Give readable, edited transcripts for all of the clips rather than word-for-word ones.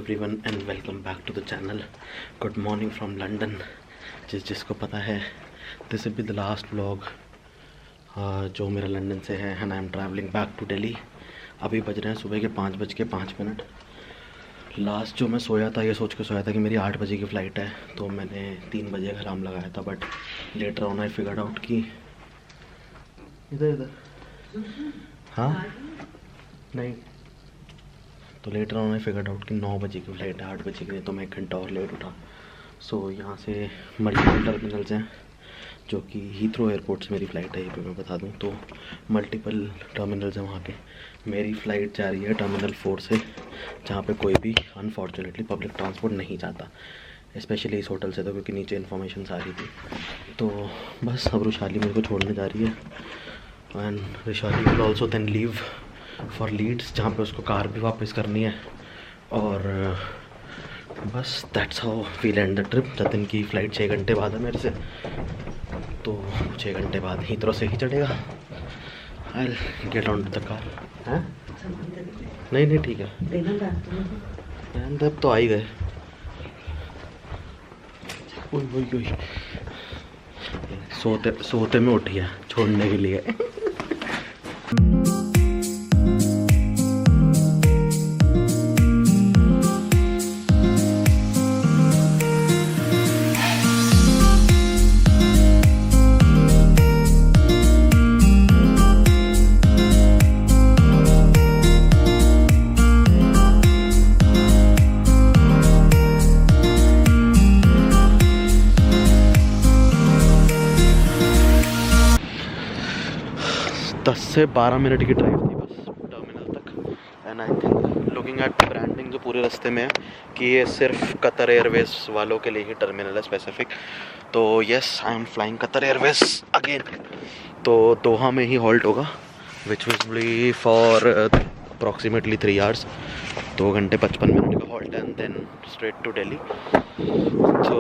Everyone and welcome back to the channel. Good morning from London. जिसको पता है this will be the last vlog जो मेरा London से है and I am travelling back to Delhi. अभी बज रहे हैं सुबह के 5:05। लास्ट जो मैं सोया था ये सोच के सोया था कि मेरी 8 बजे की फ़्लाइट है, तो मैंने 3 बजे का अलार्म लगाया था। But later on I figured out कि इधर हाँ नहीं, तो later on I figured out कि 9 बजे की फ़्लाइट है, 8 बजे की नहीं, तो मैं 1 घंटा और लेट उठा। सो यहाँ से मल्टीपल टर्मिनल्स हैं जो कि हीथ्रो एयरपोर्ट से मेरी फ़्लाइट है, ये पे मैं बता दूँ। तो मल्टीपल टर्मिनल्स हैं वहाँ के। मेरी फ़्लाइट जा रही है टर्मिनल 4 से, जहाँ पे कोई भी अनफॉर्चुनेटली पब्लिक ट्रांसपोर्ट नहीं जाता, स्पेशली इस होटल से, तो क्योंकि नीचे इन्फॉर्मेशन आ रही थी। तो बस अब रुशाली मेरे को छोड़ने जा रही है and Rushali will also then leave for Leeds, जहाँ पे उसको कार भी वापस करनी है। और बस that's how we'll end the trip. Jatin की फ़्लाइट 6 घंटे बाद है मेरे से, तो 6 घंटे बाद हीथ्रो से ही चढ़ेगा। I will get on to the car. हैं? नहीं ठीक है, तब तो आ ही गए। सोते में उठी है छोड़ने के लिए। दस से 12 मिनट की ड्राइव थी बस टर्मिनल तक। And I think looking at branding जो पूरे रास्ते में है कि ये सिर्फ कतर एयरवेज़ वालों के लिए ही टर्मिनल है स्पेसिफिक। तो yes, I am flying Qatar Airways again. तो दोहा में ही हॉल्ट होगा, which will be for approximately 3 hours. 2 घंटे 55 मिनट का halt and then straight to Delhi. So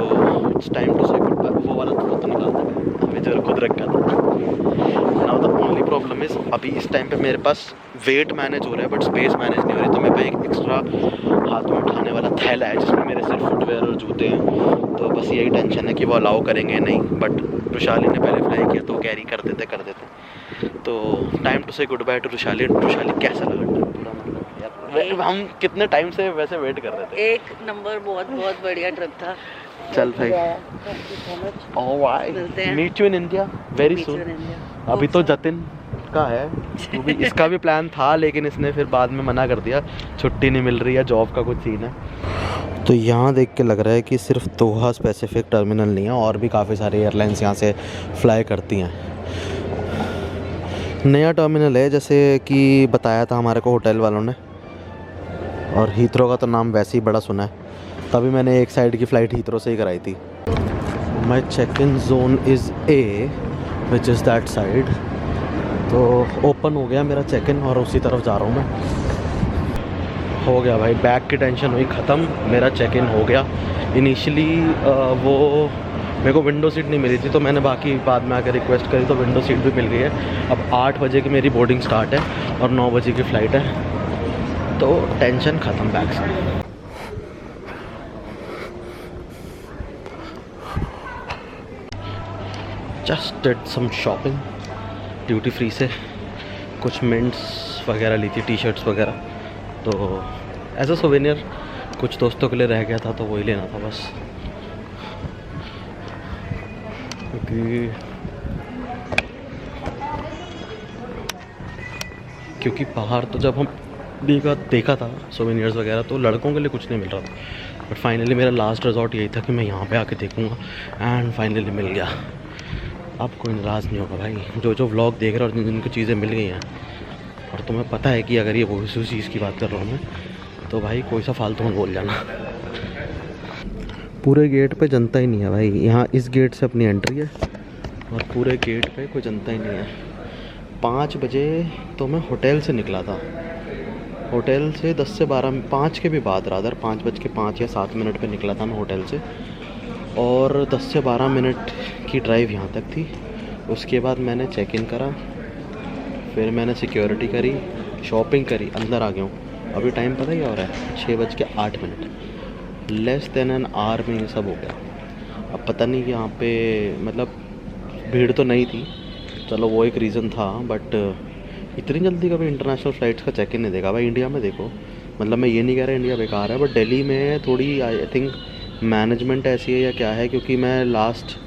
it's time to say goodbye. वो वाला तो निकालता है, अभी जो खुद रखा था। Now the only problem is अभी इस टाइम पे मेरे पास वेट मैनेज हो रहा है बट स्पेस मैनेज नहीं हो रही। तो मेरे पास एक एक्स्ट्रा हाथ में उठाने वाला थैला है जिसमें मेरे सिर्फ फुटवेयर और जूते हैं। तो बस यही टेंशन है कि वो अलाउ करेंगे नहीं, बट रुशाली ने पहले फ्लाई किया तो कैरी कर देते। तो time to say good by two Rushali. Rushali कैसा लगा पूरा? मतलब यार हम कितने टाइम से वैसे वेट कर रहे थे। एक नंबर, बहुत बढ़िया ट्रिप था। चल भाई, meet you in India very soon. अभी तो जतिन का है, तो भी इसका भी प्लान था, लेकिन इसने फिर बाद में मना कर दिया, छुट्टी नहीं मिल रही है, जॉब का कुछ सीन है। तो यहाँ देख के लग रहा है कि सिर्फ दोहा स्पेसिफिक टर्मिनल नहीं है, और भी काफ़ी सारी एयरलाइंस यहाँ से फ्लाई करती हैं। नया टर्मिनल है जैसे कि बताया था हमारे को होटल वालों ने, और हीथ्रो का तो नाम वैसे ही बड़ा सुना है, तभी मैंने एक साइड की फ़्लाइट हीथ्रो से ही कराई थी। My check in zone is a which is that side. तो ओपन हो गया मेरा चेक इन और उसी तरफ जा रहा हूँ मैं। हो गया भाई, बैग की टेंशन हुई ख़त्म, मेरा चेक इन हो गया। इनिशियली वो मेरे को विंडो सीट नहीं मिली थी, तो मैंने बाकी बाद में आकर रिक्वेस्ट करी तो विंडो सीट भी मिल गई है। अब 8 बजे की मेरी बोर्डिंग स्टार्ट है और 9 बजे की फ़्लाइट है, तो टेंशन ख़त्म बैग से। Just did some shopping duty free से, कुछ मिंट्स वगैरह ली थी, टी शर्ट्स वगैरह। तो एज अ सोवेनियर कुछ दोस्तों के लिए रह गया था, तो वही लेना था बस। क्योंकि बाहर तो जब हम देखा था सोवेनियर्स वगैरह, तो लड़कों के लिए कुछ नहीं मिल रहा था। बट फाइनली मेरा लास्ट रिजॉर्ट यही था कि मैं यहाँ पे आके देखूँगा, एंड फाइनली मिल गया। अब कोई नाराज़ नहीं होगा भाई, जो व्लॉग देख रहे हो और जिनको चीज़ें मिल गई हैं, और तुम्हें पता है कि अगर ये वो उसी चीज़ की बात कर रहा हूँ मैं, तो भाई कोई सा फालतू में बोल जाना। पूरे गेट पे जनता ही नहीं है भाई, यहाँ इस गेट से अपनी एंट्री है और पूरे गेट पे कोई जनता ही नहीं है। 5 बजे तो मैं होटल से निकला था, होटल से 10 से 12, 5 के भी बाद रादर 5:05 या 7 मिनट पे निकला था मैं होटल से, और 10 से 12 मिनट की ड्राइव यहाँ तक थी। उसके बाद मैंने चेक इन करा, फिर मैंने सिक्योरिटी करी, शॉपिंग करी, अंदर आ गया हूँ। अभी टाइम पता क्या हो रहा है? 6:08। लेस देन एन आवर में ये सब हो गया। अब पता नहीं यहाँ पे मतलब भीड़ तो नहीं थी, चलो वो एक रीज़न था, बट इतनी जल्दी कभी इंटरनेशनल फ़्लाइट्स का चेक इन नहीं देखा भाई इंडिया में। देखो मतलब मैं ये नहीं कह रहा इंडिया बेकार है, बट दिल्ली में थोड़ी आई थिंक मैनेजमेंट ऐसी है या क्या है, क्योंकि मैं लास्ट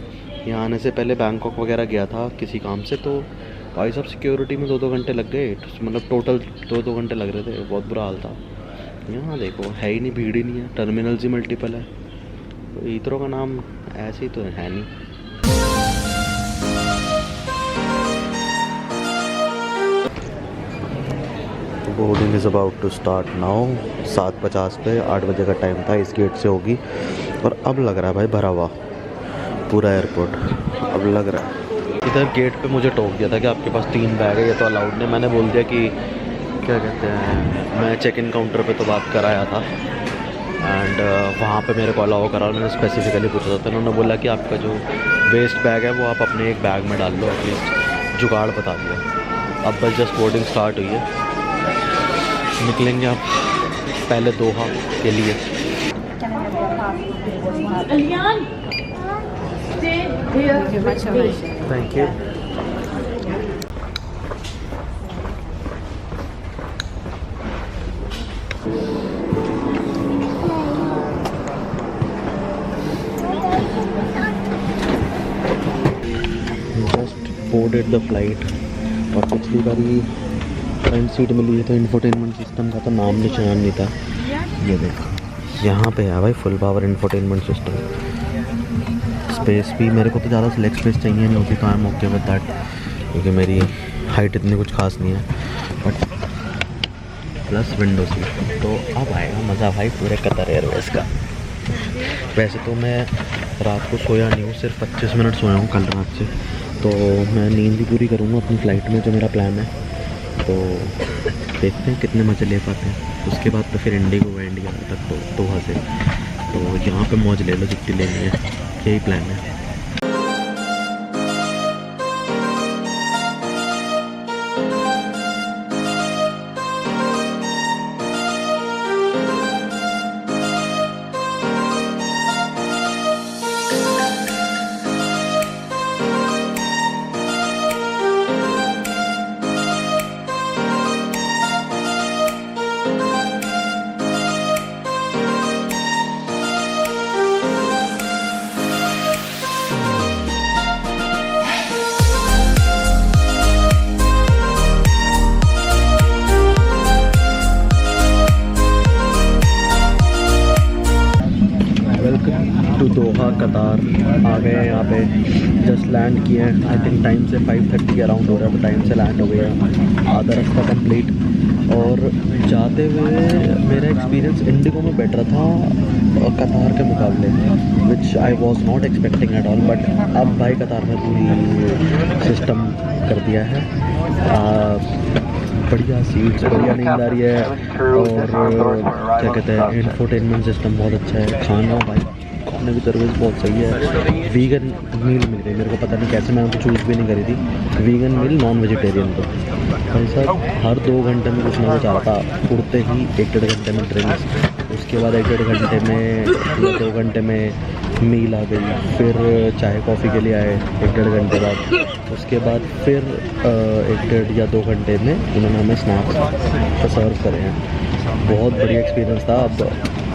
यहाँ आने से पहले बैंकॉक वगैरह गया था किसी काम से, तो भाई साहब सिक्योरिटी में 2-2 घंटे लग गए, मतलब टोटल 2-2 घंटे लग रहे थे, बहुत बुरा हाल था। यहाँ देखो है ही नहीं, भीड़ ही नहीं है, टर्मिनल्स ही मल्टीपल है, तो हीथ्रो का नाम ऐसे ही तो है नहीं। Boarding is about to start now. 7:50 पे, 8 बजे का टाइम था, इस गेट से होगी। और अब लग रहा है भाई भरा हुआ पूरा एयरपोर्ट, अब लग रहा है। इधर गेट पे मुझे टोक दिया था कि आपके पास 3 बैग है, ये तो अलाउड नहीं। मैंने बोल दिया कि क्या कहते हैं, मैं चेक इन काउंटर पे तो बात कराया था, एंड वहाँ पे मेरे को अलाउ करा। उन्होंने स्पेसिफिकली पूछा था, तो उन्होंने बोला कि आपका जो वेस्ट बैग है वो आप अपने एक बैग में डाल लो, एटलीस्ट जुगाड़ बता दिया। अब बस जस्ट बोर्डिंग स्टार्ट हुई है, निकलेंगे आप पहले दोहा के लिए। Thank you. Just boarded the flight, और पिछली बारी फ्रंट सीट मिली है तो इंफोटेनमेंट सिस्टम का तो नाम निशान नहीं था। ये देखो यहाँ पे है भाई full power infotainment system. Space भी मेरे को तो ज़्यादा लेग स्पेस चाहिए नहीं होती, तो I am okay with that, क्योंकि मेरी हाइट इतनी कुछ खास नहीं है। बट प्लस विंडो सीट, तो अब आएगा मज़ा भाई पूरे कतर एयरवेज़ का। वैसे तो मैं रात को सोया नहीं हूँ, सिर्फ 25 मिनट सोया हूँ कल रात से, तो मैं नींद भी पूरी करूँगा अपनी फ़्लाइट में, जो मेरा प्लान है। तो देखते हैं कितने मज़े ले पाते हैं। उसके बाद तो फिर इंडिगो हुआ इंडिया तक, तो दोहा से, तो यहाँ पे मौज ले लो जितनी लेनी है, यही प्लान है। टू दोहा कतार आ गए हैं। यहाँ पे जस्ट लैंड किए हैं, आई थिंक टाइम से 5:30 के अराउंड हो रहा है, तो टाइम से लैंड हो गया है, आधा रास्ता कंप्लीट। और जाते हुए मेरा एक्सपीरियंस इंडिगो में बेटर था कतार के मुकाबले, which I was not expecting at all. But अब भाई कतार में पूरी सिस्टम कर दिया है, बढ़िया सीट्स, बढ़िया नींद आ रही है, और क्या कहते हैं इंफोटेनमेंट सिस्टम बहुत अच्छा है। खाना भाई खाने की सर्विस बहुत सही है। वीगन मील मिल गई मेरे को, पता नहीं कैसे, मैंने तो चूज़ भी नहीं करी थी। वीगन मील नॉन वेजिटेरियन, तो भाई साहब हर 2 घंटे में कुछ ना कुछ आता। उड़ते ही 1-1.5 घंटे में ड्रिंक्स, उसके बाद 1-1.5 घंटे में या 2 घंटे में मील आ गई, फिर चाय कॉफ़ी के लिए आए 1-1.5 घंटे बाद, उसके बाद फिर 1-1.5 या 2 घंटे में उन्होंने हमें स्नैक्स सर्व करे हैं। बहुत बढ़िया एक्सपीरियंस था।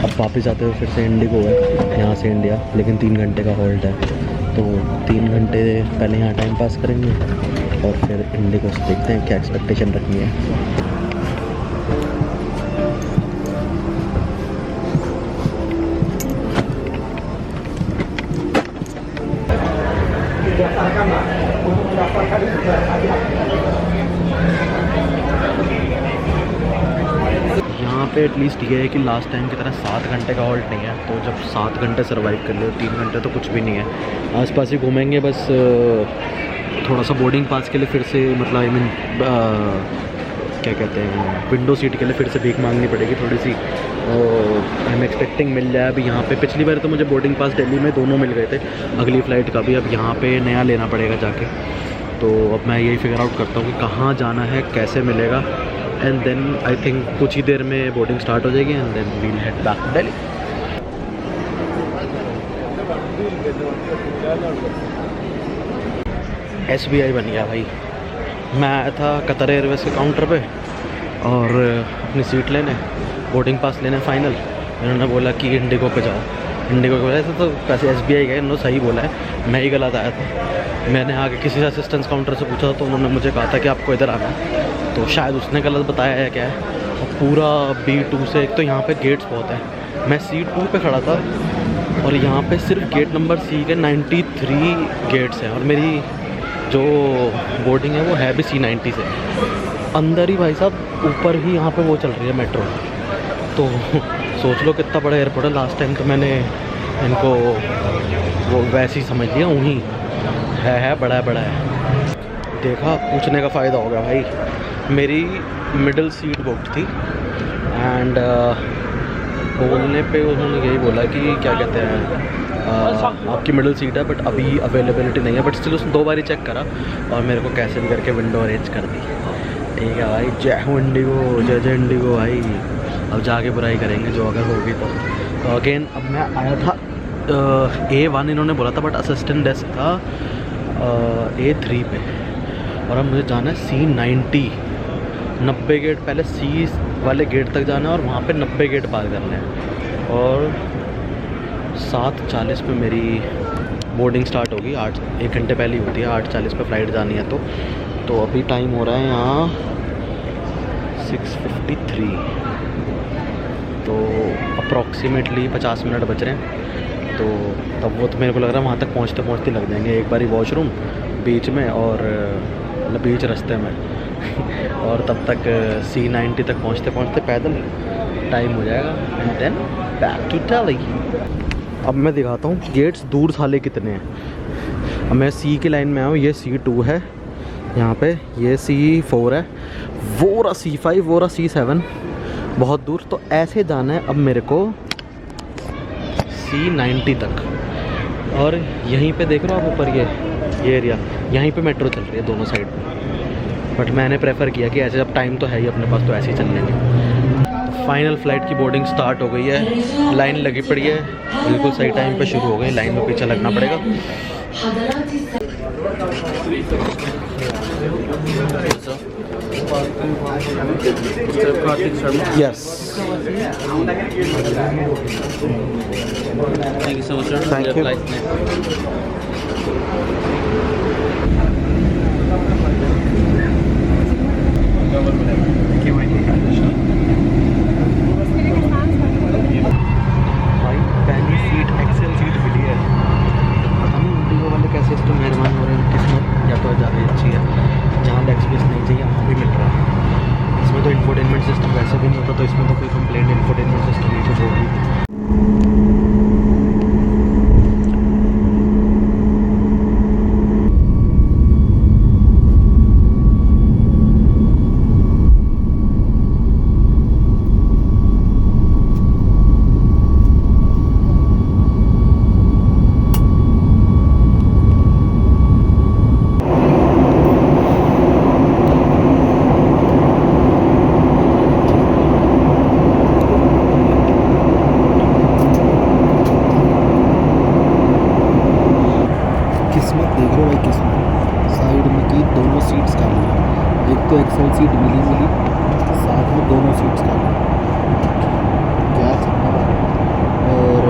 अब वापस आते हुए फिर से इंडिगो है यहाँ से इंडिया, लेकिन 3 घंटे का हॉल्ट है, तो 3 घंटे पहले यहाँ टाइम पास करेंगे और फिर इंडिगो से देखते हैं क्या एक्सपेक्टेशन रखनी है। यहाँ पे एटलीस्ट ये है कि लास्ट टाइम की तरह 7 घंटे का हॉल्ट नहीं है, तो जब 7 घंटे सर्वाइव कर ले, 3 घंटे तो कुछ भी नहीं है। आसपास ही घूमेंगे बस, थोड़ा सा बोर्डिंग पास के लिए फिर से, मतलब आई मीन क्या कहते हैं, विंडो सीट के लिए फिर से भीख मांगनी पड़ेगी थोड़ी सी। आई एम एक्सपेक्टिंग मिल जाए अभी यहाँ पे। पिछली बार तो मुझे बोर्डिंग पास दिल्ली में दोनों मिल गए थे, अगली फ़्लाइट का भी। अब यहाँ पे नया लेना पड़ेगा जाके, तो अब मैं यही फिगर आउट करता हूँ कि कहाँ जाना है, कैसे मिलेगा, एंड देन आई थिंक कुछ ही देर में बोर्डिंग स्टार्ट हो जाएगी and then we'll head back to Delhi. SBI बन गया भाई। मैं आया था कतर एयरवेज़ के काउंटर पे और अपनी सीट लेने, बोर्डिंग पास लेने फाइनल। इन्होंने बोला कि इंडिगो पे जाओ। इंडिगो के वजह से तो पैसे SBI गए, इन्होंने सही बोला है, मैं ही गलत आया था। मैंने आगे किसी से असिस्टेंस काउंटर से पूछा तो उन्होंने मुझे कहा था कि आपको इधर आना है, तो शायद उसने गलत बताया है क्या है। और पूरा B2 से, एक तो यहाँ पे गेट्स बहुत हैं, मैं सीट 2 पे खड़ा था और यहाँ पे सिर्फ गेट नंबर C के 93 गेट्स हैं और मेरी जो बोर्डिंग है वो है भी C90 से। अंदर ही भाई साहब ऊपर ही यहाँ पे वो चल रही है मेट्रो। तो सोच लो कितना बड़ा एयरपोर्ट है। लास्ट टाइम तो मैंने इनको वो वैसे ही समझ लिया, वहीं है बड़ा है। देखा, पूछने का फ़ायदा हो गया भाई। मेरी मिडिल सीट बुक थी एंड बोलने पे उन्होंने यही बोला कि क्या कहते हैं आपकी मिडिल सीट है बट अभी अवेलेबिलिटी नहीं है, बट स्टिल उसने 2 बार ही चेक करा और मेरे को कैसे भी करके विंडो अरेंज कर दी। ठीक है भाई, जय हो इंडिगो, जय इंडिगो भाई। अब जाके बुराई करेंगे जो अगर होगी तो अगेन अब मैं आया था A1 इन्होंने बोला था बट असिस्टेंट डेस्क था A3 पे और अब मुझे जाना है C90। 90 गेट, पहले C वाले गेट तक जाना है और वहाँ पे 90 गेट पार करने हैं और 7:40 पे मेरी बोर्डिंग स्टार्ट होगी। 1 घंटे पहले ही होती है, 8:40 पे फ़्लाइट जानी है। तो अभी टाइम हो रहा है यहाँ 6:53, तो अप्रॉक्सीमेटली 50 मिनट बच रहे हैं। तो तब वो तो मेरे को लग रहा है वहाँ तक पहुँचते लग जाएंगे। एक बारी वॉशरूम बीच में और मतलब बीच रास्ते में और तब तक C90 तक पहुँचते पैदल टाइम हो जाएगा and then back to Delhi. अब मैं दिखाता हूँ गेट्स दूर साले कितने हैं। अब मैं C की लाइन में आया हूँ, ये C2 है यहाँ पे, ये C4 है, वो रहा C5, वो रहा C7, बहुत दूर। तो ऐसे जाना है अब मेरे को C90 तक। और यहीं पे देख रहे हो आप ऊपर ये एरिया, यहीं पे मेट्रो चल रही है दोनों साइड में। बट मैंने प्रेफर किया कि ऐसे अब टाइम तो है ही अपने पास, तो ऐसे ही चल लेंगे। फाइनल फ़्लाइट की बोर्डिंग स्टार्ट हो गई है, लाइन लगी पड़ी है, बिल्कुल सही टाइम पे शुरू हो गई। लाइन में पीछे लगना पड़ेगा। Yes, Thank you so much, sir. Thank Your you. flight. भाई पहली सीट एक्सेल सीट मिली है। पता नहीं इंडिगो वाले कैसे इस पर मेहरबान हो रहे हैं, किस्मत या तो ज़्यादा अच्छी है। जहाँ लेग स्पेस नहीं चाहिए वहाँ भी मिल रहा है। इसमें तो इंफोटेनमेंट सिस्टम वैसे भी नहीं होता, तो इसमें तो कोई कंप्लेंट इंफोटेनमेंट सिस्टम नहीं कुछ होगी। किस्मत देख रहे हो भाई, किस्मत साइड में की दोनों सीट्स खाली हैं। एक तो एक्सेल सीट मिली, साथ में दोनों सीट्स खाली हैं। क्या चलना है। और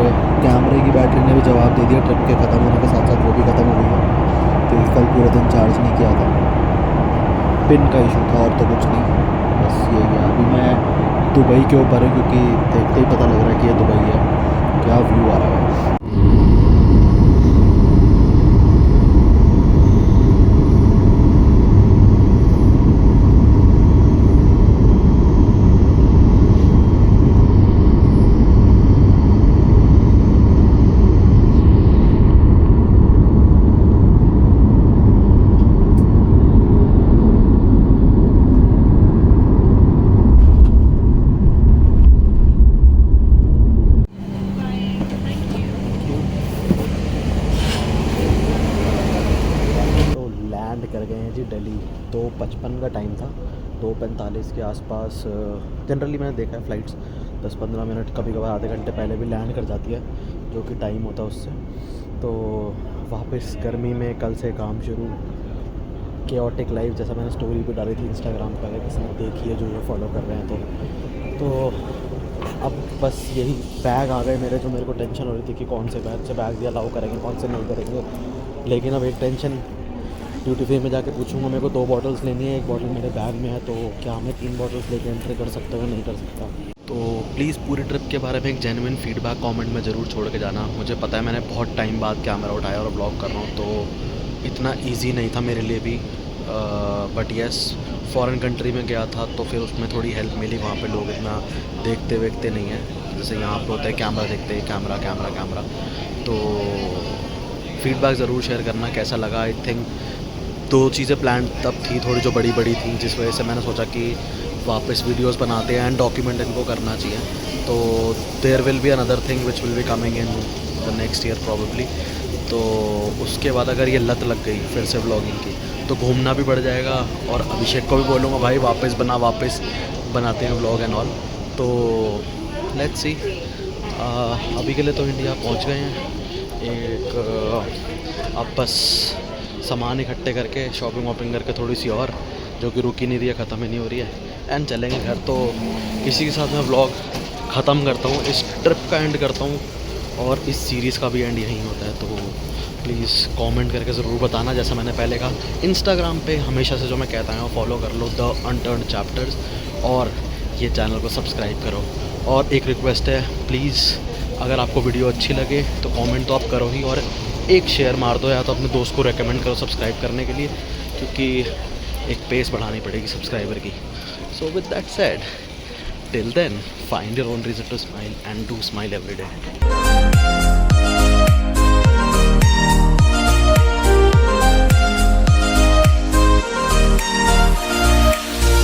कैमरे की बैटरी ने भी जवाब दे दिया, ट्रिप के ख़त्म होने के साथ साथ वो भी ख़त्म हो गई है। तो कल पूरे दिन चार्ज नहीं किया था, पिन का इशू था और तो कुछ नहीं, बस ये गया। अभी मैं दुबई के ऊपर है क्योंकि देखते ही पता लग रहा है कि ये दुबई है। क्या व्यू आ रहा है। कर गए हैं जी दिल्ली। 2:55 का टाइम था, 2:45 के आसपास जनरली मैंने देखा है फ़्लाइट्स 10-15 मिनट कभी कभार आधे घंटे पहले भी लैंड कर जाती है, जो कि टाइम होता है उससे। तो वापस गर्मी में कल से काम शुरू, केओटिक लाइफ, जैसा मैंने स्टोरी भी डाली थी इंस्टाग्राम पर, अगर किसी ने देखी है जो ये फॉलो कर रहे हैं तो अब बस यही बैग आ गए मेरे, जो मेरे को टेंशन हो रही थी कि कौन से बैग भी अलाउ करेंगे, कौन से नहीं करेंगे। लेकिन अब एक टेंशन, ड्यूटी फ्री में जाके पूछूंगा, मेरे को 2 बॉटल्स लेनी है, 1 बॉटल मेरे बैग में है, तो क्या मैं 3 बॉटल्स लेके एंट्री कर सकता हूँ या नहीं कर सकता। तो प्लीज़ पूरी ट्रिप के बारे में एक जेन्युइन फीडबैक कमेंट में ज़रूर छोड़ के जाना। मुझे पता है मैंने बहुत टाइम बाद कैमरा उठाया और ब्लॉग कर रहा हूँ, तो इतना ईजी नहीं था मेरे लिए भी, बट येस फॉरेन कंट्री में गया था तो फिर उसमें थोड़ी हेल्प मिली। वहाँ पे लोग इतना देखते नहीं हैं जैसे यहाँ पे होता है, कैमरा देखते हैं, कैमरा। तो फीडबैक ज़रूर शेयर करना कैसा लगा। आई थिंक 2 चीज़ें प्लान तब थी थोड़ी जो बड़ी थी, जिस वजह से मैंने सोचा कि वापस वीडियोस बनाते हैं एंड डॉक्यूमेंट इनको करना चाहिए। तो there will be another thing which will be coming in the next year probably. तो उसके बाद अगर ये लत लग गई फिर से व्लॉगिंग की तो घूमना भी बढ़ जाएगा, और अभिषेक को भी बोलूँगा भाई वापस बनाते हैं व्लॉग एंड ऑल। तो लेट्स सी, अभी के लिए तो इंडिया पहुंच गए हैं। अब बस सामान इकट्ठे करके शॉपिंग करके थोड़ी सी और, जो कि रुक ही नहीं रही है, ख़त्म ही नहीं हो रही है, एंड चलेंगे घर। तो इसी के साथ मैं व्लॉग ख़त्म करता हूँ, इस ट्रिप का एंड करता हूँ, और इस सीरीज़ का भी एंड यहीं होता है। तो प्लीज़ कमेंट करके ज़रूर बताना, जैसा मैंने पहले कहा इंस्टाग्राम पे हमेशा से जो मैं कहता हूँ फॉलो कर लो, द अनटर्न्ड चैप्टर्स, और ये चैनल को सब्सक्राइब करो। और एक रिक्वेस्ट है, प्लीज़ अगर आपको वीडियो अच्छी लगे तो कमेंट तो आप करो ही, और एक शेयर मार दो, या तो अपने दोस्त को रेकमेंड करो सब्सक्राइब करने के लिए, क्योंकि एक पेस बढ़ानी पड़ेगी सब्सक्राइबर की। So with that said, till then find your own reason to smile and do smile every day.